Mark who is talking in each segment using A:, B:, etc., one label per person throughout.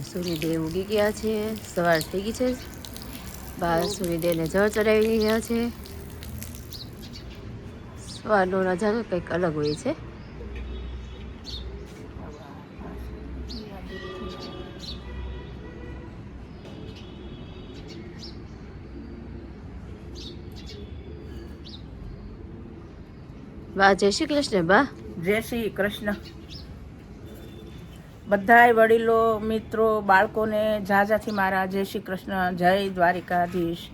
A: સૂર્યદેવ ઉગી ગયા છે, સવાર થઈ ગઈ છે, બહાર સૂર્યદેવને જળ ચડાવી રહ્યા છે. સવારનો નજારો કંઈક અલગ હોય છે. બા જય શ્રી કૃષ્ણ. બા
B: જય શ્રી કૃષ્ણ. બધાય વડીલો, મિત્રો, બાળકોને ઝાઝાથી મારા જય શ્રી કૃષ્ણ. જય દ્વારિકાધીશ,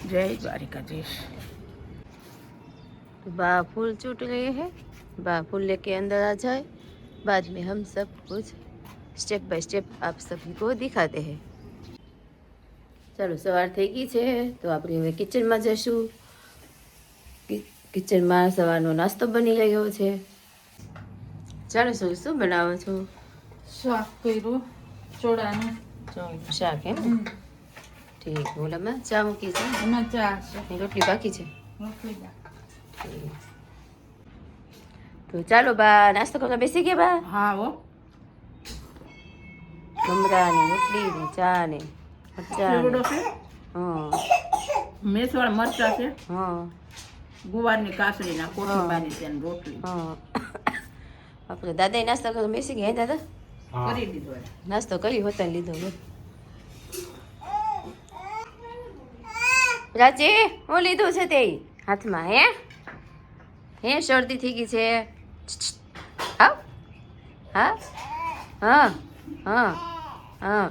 B: જય દ્વારિકાધીશ.
A: तो बा फूल चूट रहे हैं. बा फूल लेके अंदर आ जाए, बाद में हम सब कुछ स्टेप बाय स्टेप आप सभी को दिखाते हैं. ચાલો સવાર થઈ ગઈ છે તો આપણે હવે કિચનમાં જઈશું. કિચનમાં સવારનો નાસ્તો બની રહ્યો છે. ચાલો શું શું બનાવો છો?
B: શાક કર્યું ચોળાનું
A: શાક એમ? ઠીક. બોલામાં ચા મૂકી છે,
B: એમાં ચા છે,
A: રોટલી બાકી છે.
B: રોટલી.
A: તો ચાલો બા નાસ્તો કરવા બેસી ગયા. બા
B: હા હો,
A: મમરા ને રોટલી ને ચા ને મરચા
B: એવડો
A: ને.
B: છે,
A: હા
B: મેસવાળા મરચા છે,
A: હા
B: ગુવારની કાસરી ના કોઠીબાની છે, રોટલી
A: હા. આપણે દાદા નાસ્તો કરવા બેસી ગયા. હે દાદા?
B: કરી દીધો.
A: નાસ્તો કરી હોતા લીધો. રાજી હું લીધું છે તે હાથમાં. હે શરદી થઈ ગઈ છે. હા હા હા હા હા.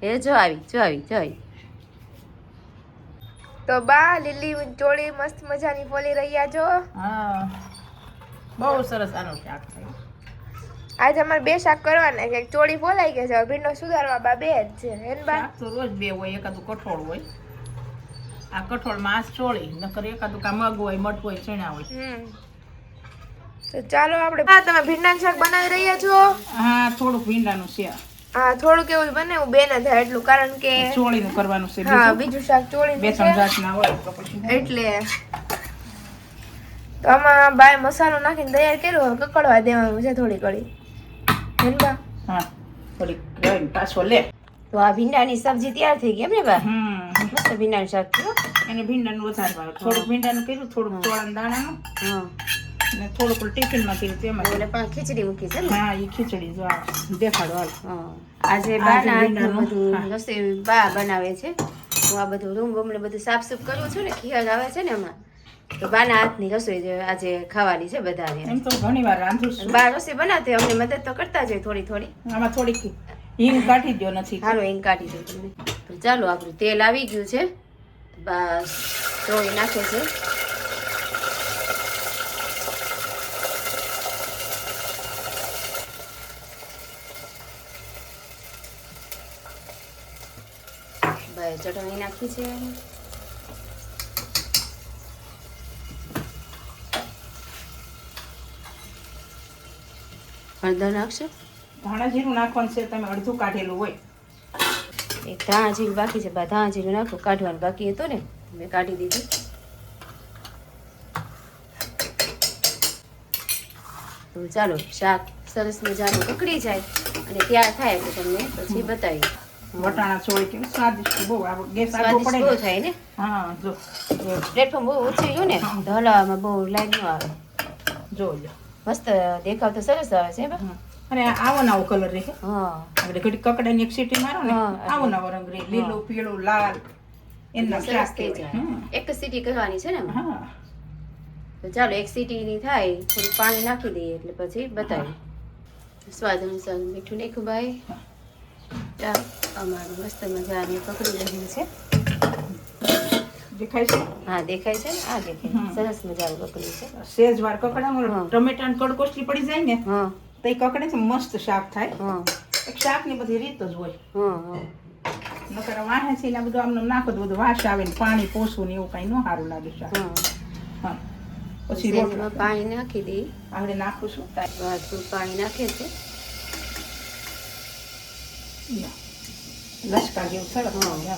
A: એ જો આવી.
C: તો બા લીલી ચોળી મસ્ત મજાની ફોલી રહ્યા છો.
B: હા, બહુ સરસ આનો શાક થાય.
C: આજે અમારે બે શાક કરવાના છે. ચોળી ફોલાઈ ગઈ છે, ભીંડો સુધારવા બા બે જ છે. હેન બા?
B: શાક તો રોજ બે હોય, એકાદું કઠોળ હોય. આ કઠોળ માં ચોળી, નકર એકાદું કા મગ હોય, મઠ હોય, ચણા હોય.
C: તો ચાલો આપણે હા તમે ભીંડાનું શાક બનાવી રહ્યા છો?
B: હા, થોડુંક ભીંડાનું છે,
C: હા થોડુંક એવું બનાવ્યું બે ના થાય એટલું, કારણ કે
B: ચોળીનું કરવાનું છે.
C: હા બીજું શાક ચોળી
B: બે ત્રણ જાતના હોય તો પછી
C: એટલે તો આમાં બાય મસાલો નાખીને તૈયાર કર્યો. હવે કકડવા દેવાનું છે થોડી ઘડી. હેન બા?
B: હા, થોડીક રહીને પાછો લે.
A: તો આ ભીંડાની સબ્જી તૈયાર થઈ ગઈ એમ ને બા? મસ્ત ભીંડાનું શાક થયું.
B: એને ભીંડાનું વધારે ભાવે. થોડુંક ભીંડાનું કર્યું, થોડુંક ચોળાના દાણાનું,
A: હા
B: ને થોડુંક ટિફિનમાં કર્યું તેમાં.
A: એટલે પણ ખીચડી મૂકી છે ને?
B: હા, એ ખીચડી જો આ દેખાડો હાલ.
A: હા. આજે બાના હાથનું
B: ભીંડાનું,
A: બધું
B: હા.
A: રસોઈ બા બનાવે છે. હું આ બધું રૂમ બૂમ ને બધું સાફ સૂફ કરું છું ને, ખીયળ આવે છે ને એમાં, તો બાના હાથની રસોઈ આજે ખાવાની છે બધાને.
B: એમ તો ઘણી વાર રાંધું છું.
A: બા રસોઈ બનાવતી અમને મદદ તો કરતા જ હોય થોડી થોડી.
B: આમાં થોડીક હિંગ કાઢી દો નથી.
A: હાલો એમ કાઢી દો તમે. તો ચાલો આપણું તેલ આવી ગયું છે. બસ ચોળી નાખે છે. ભાઈ ચટણી નાખી છે. હળદર નાખશો?
B: ધાણા જીરું નાખવાનું છે, તમે અડધું કાઢેલું હોય.
A: એક ધાણા જીરું બાકી છે. ધાણા જીરું નાખો, કાઢવાનું બાકી હતું ને, મેં કાઢી દીધું. તો ચાલો શાક સરસ મજાનું ઉકળી જાય અને તૈયાર થાય એટલે તમને પછી બતાવી.
B: વટાણા ચોળી કેવું સ્વાદિષ્ટ, બહુ ગેસ આગો
A: સ્વાદિષ્ટ
B: પડે
A: બહુ
B: ને.
A: થાય ને.
B: હા, જો
A: પ્લેટફોર્મ બહુ ઓછું રહ્યું ને તો હલાવવામાં બહુ લાઈન ન આવે.
B: જોજો.
A: મસ્ત દેખાવ તો સરસ આવે છે બા.
B: અને આવો નવો કલર રહે.
A: હા
B: આપણે ઘડી કકડાની એક સીટી મારો ને,
A: હા,
B: આવો નવો રંગ રહે. લીલો, પીળો, લાલ, એના
A: સરસ
B: શાક
A: થઈ
B: કહેવાય.
A: જાય. એક જ સીટી કરવાની છે ને એમાં?
B: હા,
A: તો ચાલો એક સીટીની થાય, થોડું પાણી નાખી દઈએ એટલે પછી બતાવી. સ્વાદ અનુસાર મીઠું નાખ્યું ભાઈ. ચાલો અમારું મસ્ત મજાની પકડી રહ્યું છે.
B: દેખાય છે?
A: હા દેખાય છે ને? આ દેખાય સરસ મજાનું પકડ્યું છે.
B: સેજ વાર કકડા
A: હા.
B: ટમેટા કડકોસરી પડી જાય ને
A: હા
B: તો એ કકડે છે, મસ્ત શાક થાય.
A: હા
B: એક શાક ની બધી રીત જ હોય.
A: હા હા.
B: નકર વાહે છે ને બધું આમને નાખો તો બધું વાસ આવે ને પાણી પોસવું ને એવું કઈ ન સારું લાગે શાક.
A: હા
B: હા, પછી
A: સેજમાં
B: રોટલા
A: પાણી નાખી દઈએ.
B: આપણે નાખું છું.
A: થોડું પાણી નાખે છે.
B: લસકા જેવું સરસ.
A: હા.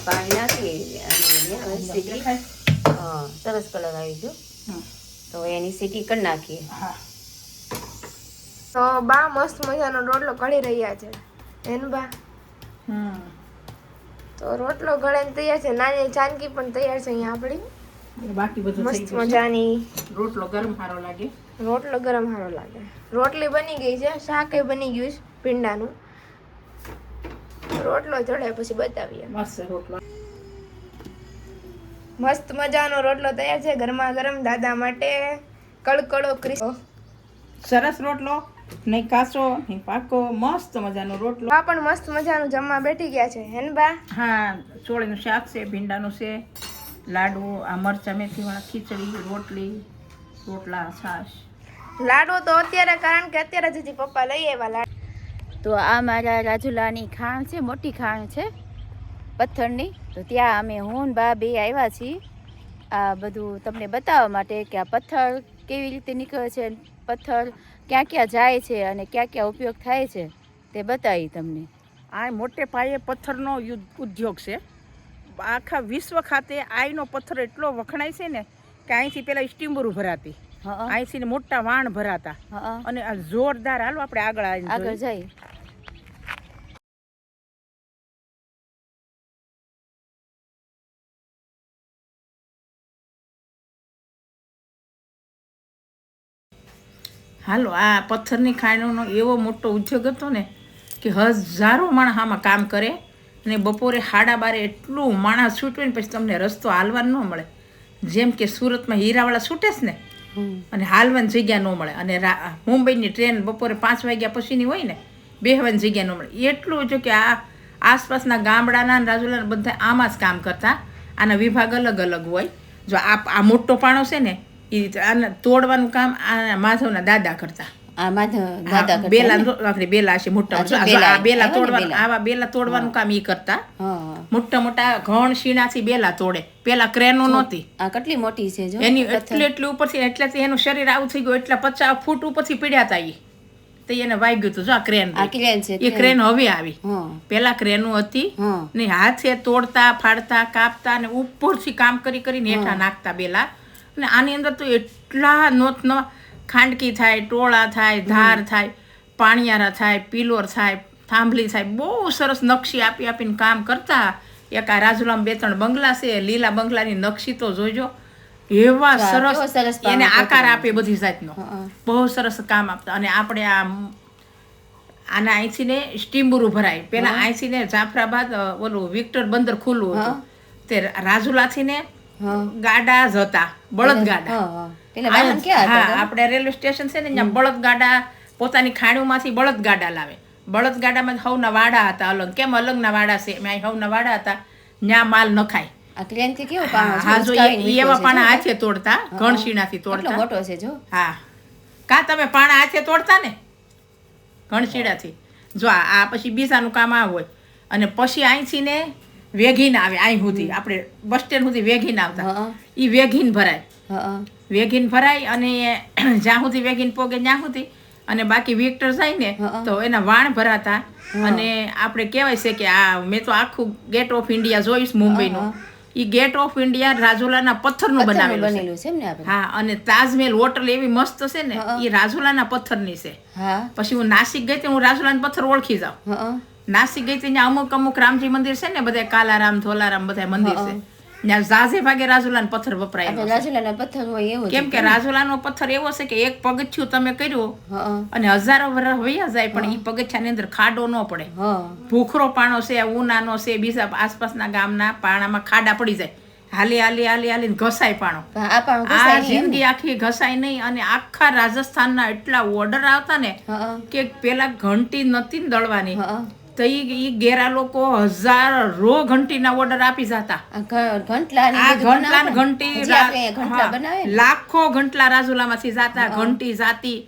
A: પાણી નાખી અને હવે સીટી.
B: દેખાય?
A: હા સરસ કલર આવી ગયો.
B: હમ.
A: તો એની સીટી કરી નાખીએ.
B: હા,
C: તો બા મસ્ત મજાનો રોટલો કઢી રહ્યા છે. એનું બા
B: હમ
C: તો રોટલો ગળાઈને તૈયાર છે, નાની ચાંદકી પણ તૈયાર છે અહીંયા આપણી.
B: બાકી બધું થઈ
C: મસ્ત
B: ગયું છે.
C: મજાની
B: રોટલો ગરમ સારો લાગે.
C: રોટલો ગરમ સારો લાગે. રોટલી બની ગઈ છે, શાક એ બની ગયું છે ભીંડાનું. રોટલો ચડે પછી બતાવીએ.
B: મસ્ત રોટલો.
C: મસ્ત મજાનો રોટલો તૈયાર છે ગરમા ગરમ દાદા માટે. કડકડો ક્રિસ્પ.
B: સરસ રોટલો, નહીં કાચો નહીં પાકો, મસ્ત મજાનો રોટલો.
C: બા પણ મસ્ત મજાનું જમવા બેઠી ગયા છે હેન બા?
B: હા, ચોળીનું શાક છે, ભીંડાનું છે, લાડુ, આ મરચા મેથીવાળા ખીચડી, રોટલી, રોટલા, છાશ.
C: લાડવો તો અત્યારે, કારણ કે અત્યારે જ હજી પપ્પા લઈ આવ્યા લાડુ.
A: તો આ મારા રાજુલાની ખાણ છે, મોટી ખાણ છે પથ્થરની. તો ત્યાં અમે હું ને બા બે આવ્યા છીએ આ બધું તમને બતાવવા માટે કે આ પથ્થર કેવી રીતે નીકળે છે, પથ્થર ક્યાં ક્યાં જાય છે અને ક્યાં ક્યાં ઉપયોગ થાય છે તે બતાવી તમને.
B: આ મોટે પાયે પથ્થરનો ઉદ્યોગ છે. આખા વિશ્વ ખાતે આઈનો પથ્થર એટલો વખણાય છે ને કે અહીંથી પેલા સ્ટીમરું ભરાતી, અહીંથી મોટા વાણ ભરાતા, અને આ જોરદાર. હાલો આપણે આગળ
A: જઈએ.
B: હાલો, આ પથ્થરની ખાણોનો એવો મોટો ઉદ્યોગ હતો ને કે હજારો માણસ આમાં કામ કરે, અને બપોરે 12:30 એટલું માણસ છૂટવે ને પછી તમને રસ્તો હાલવાનો ન મળે. જેમ કે સુરતમાં હીરાવાળા છૂટે છે ને, અને હાલવાની જગ્યા ન મળે. અને મુંબઈની ટ્રેન બપોરે 5 વાગ્યા પછીની હોય ને, બેહવાની જગ્યા ન મળે. એટલું જો કે આ આસપાસના ગામડાના રાજુલાના બધા આમાં જ કામ કરતા. આના વિભાગ અલગ અલગ હોય. જો આ મોટો પાણો છે ને, એ આને તોડવાનું કામ આ માધવના દાદા કરતા. બેલા છે મોટા, બેલા તોડવાનું, આવા બેલા તોડવાનું કામ ઈ કરતા. મોટા મોટા ઘણ શીણાથી બેલા તોડે. પેલા ક્રેનો નહોતી.
A: આ કેટલી મોટી છે જો,
B: એની એટલી ઉપરથી, એટલે એનું શરીર આવું થઈ ગયું, એટલે 50 ફૂટ ઉપરથી પીડ્યા હતા ઈ. તો એને વાગ્યું હતું. જો આ ક્રેન છે, એ ક્રેન હવે આવી. પેલા ક્રેનો હતી ને, હાથે તોડતા, ફાડતા, કાપતા, અને ઉપરથી કામ કરી કરીને હેઠા નાખતા બેલા. અને આની અંદર તો એટલા નોતનો ખાંડકી થાય, ટોળા થાય, ધાર થાય, પાણિયારા થાય, પિલોર થાય, થાંભલી થાય. બહુ સરસ નકશી આપી આપીને કામ કરતા. એક આ રાજુલામાં 2-3 બંગલા છે, લીલા બંગલાની નકશી તો જોજો, એવા સરસ એને આકાર આપે બધી જાતનો. બહુ સરસ કામ આપતા. અને આપણે આના અહીંથી ને સ્ટીમબુરું ભરાય. પેલા અહીંથી ને જાફરાબાદ ઓલું વિક્ટર બંદર ખુલ્લું હતું, તે રાજુલાથી ને ગાડા જ હતા, બળદ ગાડા. આપણે રેલવે સ્ટેશન છે ને, ત્યાં બળદ ગાડા પોતાની ખાણીઓમાંથી બળદ ગાડા લાવે. બળદ ગાડામાં હવના વાડા હતા અલગ. કેમ અલગના વાડા છે, હવના વાડા હતા, ત્યાં માલ નખાય. એવા પાણા હાથે તોડતા, ઘણશીણાથી તોડતા.
A: મોટો છે જો.
B: હા, કા તમે પાણા હાથે તોડતા ને ઘણશીણાથી. જો આ પછી બીજાનું કામ આ હોય. અને પછી અહીંથી ને વેઘીન આવે. અહીં સુધી આપણે બસ સ્ટેન્ડ સુધી વેઘીન આવતા. એ વેઘીન ભરાય. વેઘીન ભરાય અને જ્યાં સુધી વેઘીન પોગે ત્યાં સુધી. અને બાકી વિક્ટર જાય ને તો એના વાણ ભરાતા. અને આપણે કહેવાય છે કે આ મેં તો આખું ગેટ ઓફ ઇન્ડિયા જોઈશ મુંબઈનું. એ ગેટ ઓફ ઇન્ડિયા રાજુલાના પથ્થરનું બનાવેલું છે. હા, અને તાજમહેલ હોટલ એવી મસ્ત છે ને, એ રાજુલાના પથ્થરની છે. પછી હું નાસિક ગઈ હું રાજુલાના પથ્થર ઓળખી જાઉં. નાસિક ગઈ ત્યાં અમુક રામજી મંદિર છે ને, બધા કાલારામ, ધોલારામ બધા મંદિર છે. ત્યાં ઝાઝે ભાગે રાજુલાનો પથ્થર વપરાય.
A: રાજુલાનો પથ્થર હોય એવો,
B: કેમ કે રાજુલાનો પથ્થર એવો છે કે એક પગથિયું તમે કર્યું અને હજારો વર્ષ વયા જાય, પણ એ પગથિયાની અંદર ખાડો ન પડે. ભૂખરો પાણો છે, ઉનાનો છે, બીજા આસપાસના ગામના પાણામાં ખાડા પડી જાય. હાલી ઘસાય પાણો. આ જિંદગી આખી ઘસાય નહીં. અને આખા રાજસ્થાનના એટલા ઓર્ડર આવતા ને કે પેલા ઘંટી નથી દળવાની, તો ઈ ગેરા લોકો હજારો ઘંટીના ઓર્ડર આપી જતા. ઘંટી લાખો ઘંટલા રાજુલામાંથી જાતા. ઘંટી જાતી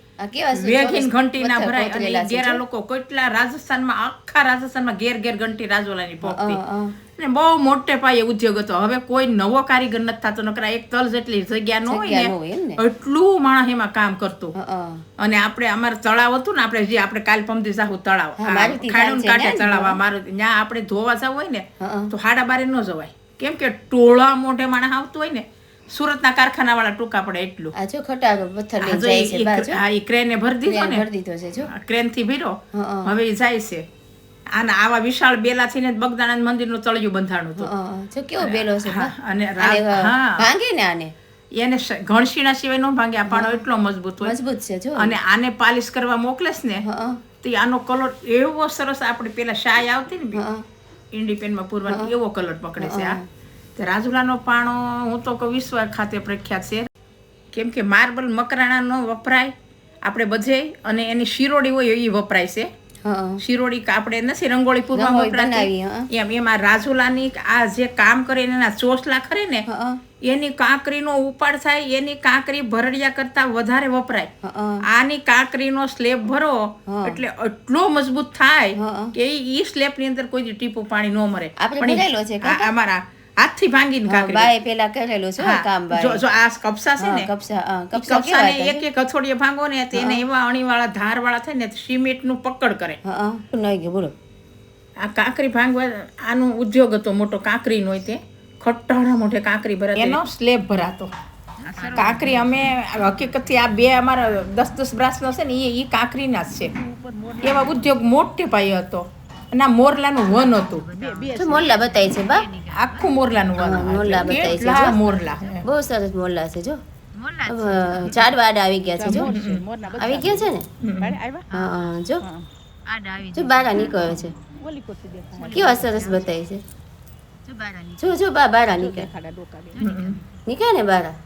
B: વેઘીન ઘંટી ના ભરાય. અને ગેરા લોકો કેટલા રાજસ્થાનમાં, આખા રાજસ્થાનમાં ઘેર ઘંટી રાજુલાની પોકતી. ને બહુ મોટે પાયે ઉદ્યોગ હતો. હવે કોઈ નવો કારીગર નથી થતો. નકરા એક તલ જેટલી જગ્યા ન હોય ને, એટલું માણસ એમાં કામ કરતું. અને આપણે અમારે તળાવ હતું ને, આપણે જે આપણે કાલ પમદી સાહુ તળાવ, ખાડું કાંઠે તળાવ મારું, ત્યાં આપણે ધોવા જવું હોય ને તો 12:30 ન જવાય. કેમ કે ટોળા મોઢે માણસ આવતું હોય ને. સુરતના કારખાના વાળા ટૂંકા પડે એટલું. હા, એ ક્રેને ભરી દીધો ને, ક્રેન થી ભર્યો, હવે એ જાય છે. આના આવા વિશાળ બેલાથી ને બગદાણા મંદિરનું તળિયું બંધાણું હતું.
A: જો કેવો બેલો છે
B: હા, અને
A: ભાંગે ને આને
B: એને ઘણશીણા સિવાય ન ભાંગે. આ પાણો એટલો મજબૂત હોય.
A: મજબૂત છે જો.
B: અને આને પાલિશ કરવા મોકલેસ ને તો આનો કલર એવો સરસ, આપણે પેલા શાય આવતી ને ઇન્ડિપેન્ડમાં પૂરવાની એવો કલર પકડે છે આ. તે રાજુલાનો પાણો હું તો કહું વિશ્વ ખાતે પ્રખ્યાત છે, કેમ કે માર્બલ મકરાણાનો વપરાય આપણે બધે, અને એની શિરોડી હોય એ વપરાય છે. શિરોડી આપણે નથી રંગોળી પૂરમાં વપરાતી એમ, એમાં રાજુલાની આ જે કામ કરે એના ચોસલા ખરે ને એની કાંકરીનો ઉપાડ થાય, એની કાંકરી ભરડિયા કરતા વધારે વપરાય. આની કાંકરીનો સ્લેબ ભરો એટલે એટલો મજબૂત થાય કે ઈ સ્લેબ ની અંદર કોઈ ટીપું પાણી ન મરે. અમારા હાથથી ભાંગીને કાંકરી
A: બાય પેલા કરેલું છે કામ બાય.
B: જો આ કપસા છે ને, કપસાને એક એક હથોડીએ ભાંગો ને તો એને એવા અણીવાળા ધારવાળા થાય ને સિમેન્ટ નું પકડ કરે.
A: બોલો
B: આ કાંકરી ભાંગવા આનો ઉદ્યોગ હતો મોટો. કાંકરી નો તે ખટ્ટાણા મોઢે કાંકરી ભરાતી, એનો સ્લેબ ભરાતો. કાંકરી અમે હકીકતથી આ બે અમારા 10-10 બ્રાસનો છે ને એ કાંકરીના જ છે. એવા ઉદ્યોગ મોટે પાયે હતો. અને આ મોરલાનું વન હતું.
A: મોરલા બતાય છે બા,
B: આખું મોરલાનું વન.
A: મોરલા બતાય છે જો.
B: મોરલા
A: બહુ સરસ મોરલા છે જો. ઝાડવા આડા આવી ગયા છે જો. આવી ગયા છે ને. હા જો જો બારા નીકળ્યો છે. કેવા સરસ બતાય છે. જો જો બા બારા નીકળે ને બારા.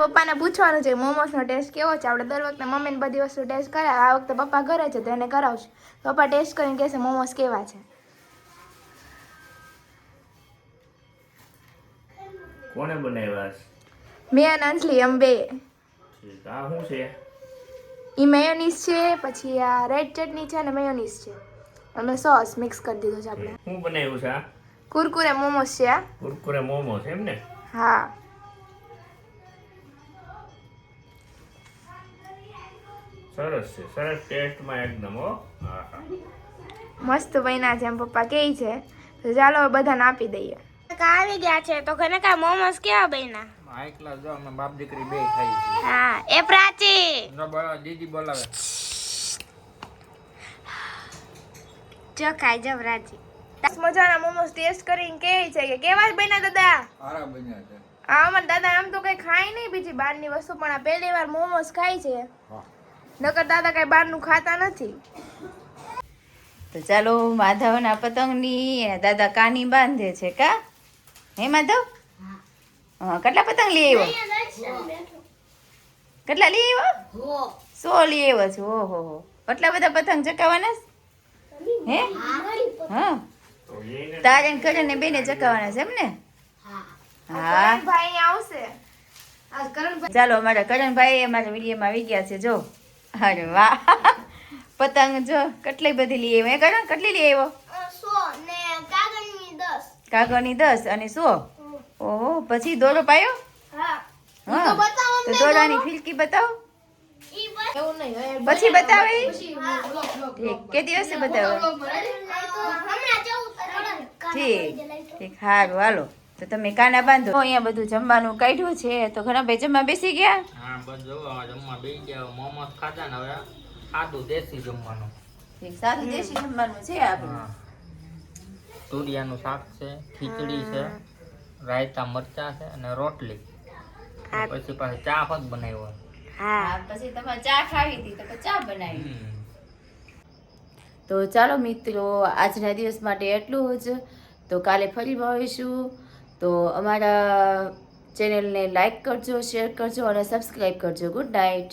C: પપ્પાને પૂછવાનું છે મોમોસનો ટેસ્ટ કેવો છે. આપણે દર વખતે મમ્મીને બધી વસ્તુ ટેસ્ટ કરાવે, આ વખતે પપ્પા ઘરે છે તો એને કરાવશે. પપ્પા ટેસ્ટ કરીને કહેશે મોમોસ કેવા છે.
D: કોણે બનાવ્યા?
C: મેં અને અંજલિ એમ બે.
D: આ શું છે?
C: ઈ મેયોનીઝ છે, પછી આ રેડ ચટણી છે અને મેયોનીઝ છે, અને સોસ મિક્સ કરી દીધો છે આપણે.
D: શું બનાવ્યું છે આ?
C: કુરકુરે મોમોસ છે આ.
D: કુરકુરે મોમોસ એમ ને?
C: હા.
D: સરસ છે, સરસ ટેસ્ટમાં એકદમ. હો
C: મસ્ત બન્યા છે એમ પપ્પા કહે છે. તો ચાલો બધાને આપી દઈએ. આવી ગયા છે તો ઘરે કા મોમોસ કેવા બન્યા?
D: હાઈ ક્લાસ જો અમે બાપ દીકરી બે ખાઈ છે.
C: હા એ પ્રાચી
D: જો બોલા દીદી બોલાવે.
C: જો ખાઈ જો પ્રાચી. મજાના મોમોસ ટેસ્ટ કરીને કહે છે કે કેવા બન્યા દાદા?
D: સારા બન્યા છે.
C: આ અમાર દાદા આમ તો કઈ ખાય નહીં બીજી બહારની વસ્તુ, પણ આ પહેલી વાર મોમોસ ખાય છે. નકર દાદા કઈ બહારનું ખાતા નથી.
A: તો ચાલો માધવના પતંગની અને દાદા કાની બાંધે છે કા? હે માધવ? હા. કેટલા પતંગ લઈ આવ્યો? કેટલા લઈ આવ્યો? 100 લઈ આવ્યો છે. ઓહો, કેટલા બધા પતંગ ચકાવવાના હે? હા, તારે કરે ને બેને ચકાવવાના છે એમ ને? હા
C: ભાઈ આવશે.
A: ચાલો અમારા કરણભાઈ અમારા વિડીયોમાં આવી ગયા છે જો. અરે વાહ, પતંગ જો કેટલી બધી લઈ આવ્યો. કરણ કેટલી લઈ આવ્યો?
C: 100 ને કાગળની 10.
A: કાગળની 10 અને 100. ઓહો, પછી દોરો પાયો? હા, તો દોરાની ફિલકી બતાવો. પછી બતાવે? કે દિવસે બતાવે? ઠીક, સારું હાલો. તો તમે કાના બાંધો. અહીંયા બધું જમવાનું કાઢ્યું છે. તો ઘણા ભાઈ જમવા બેસી ગયા?
D: હા બસ જો જમવા બેસી ગયા. મોમોસ ખાધા ને હવે સાદું દેશી જમવાનું.
A: ઠીક, સાદું દેશી જમવાનું છે આપણે.
D: તુરિયાનું શાક છે, ખીચડી છે રાયતા મરચા છે અને રોટલી. પછી પાછું ચા હોત બનાવ્યો.
C: હા
A: પછી તમારે ચા ખાવી હતી તો ચા બનાવી. તો ચાલો મિત્રો, આજના દિવસ માટે એટલું જ. તો કાલે ફરી મળીશું. તો અમારા ચેનલને લાઈક કરજો, શેર કરજો અને સબસ્ક્રાઈબ કરજો. Good night.